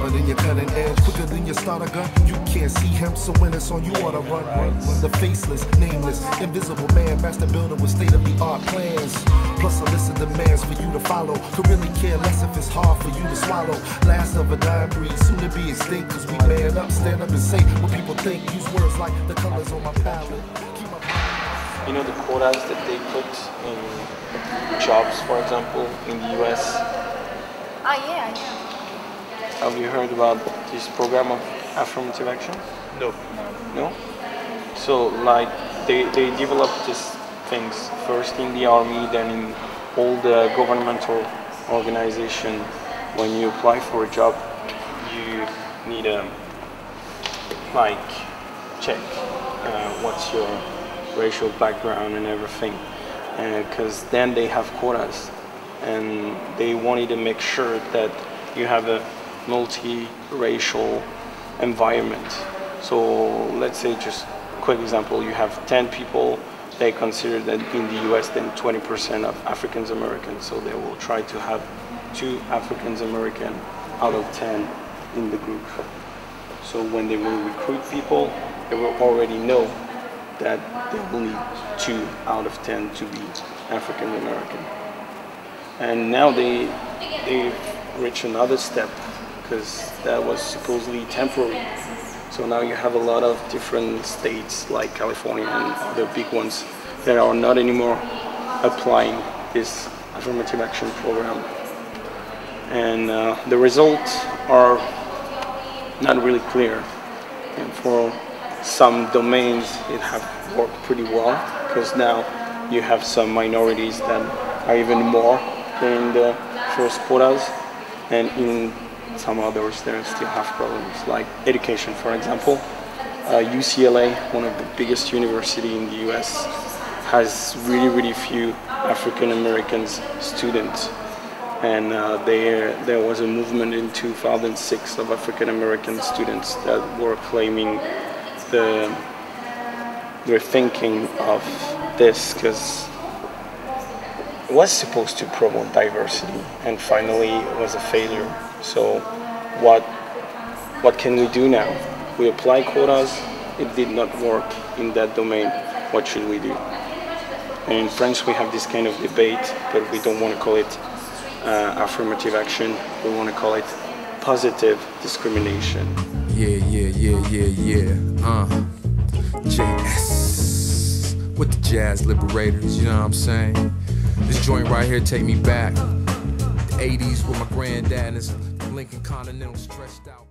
sharper than your cutting edge, quicker than your starter gun. You can't see him, so when it's on, you ought to run. The faceless, nameless, invisible man, master builder with state-of-the-art plans. Plus a list of demands for you to follow. Could really care less if it's hard for you to swallow. Last of a dying breed, soon to be extinct. Cause we man up, stand up and say what people think. Use words like the colors on my palette. You know the quotas that they put in jobs, for example, in the US? Yeah, I know. Have you heard about this program of affirmative action? No. No? So like they developed these things first in the army, then in all the governmental organization. When you apply for a job, you need a check what's your racial background and everything, because then they have quotas, and they wanted to make sure that you have a multi-racial environment. So let's say, just a quick example, you have 10 people, they consider that in the US then 20% of African Americans, so they will try to have 2 African American out of 10 in the group. So when they will recruit people, they will already know that they will need 2 out of 10 to be African American. And now they've reached another step, because that was supposedly temporary. So now you have a lot of different states like California and other big ones that are not anymore applying this affirmative action program. And the results are not really clear. And for some domains it have worked pretty well, because now you have some minorities that are even more than the first quotas, and in some others they still have problems, like education, for example. UCLA, one of the biggest universities in the US, has really few African Americans students, and there was a movement in 2006 of African American students that were claiming their thinking of this, because it was supposed to promote diversity, and finally it was a failure. So what can we do now? We apply quotas, it did not work in that domain. What should we do? And in France we have this kind of debate, but we don't want to call it affirmative action. We want to call it positive discrimination. Yeah. JS with the Jazz Liberators, you know what I'm saying? This joint right here take me back. The 80s with my granddad and his Lincoln Continental stretched out.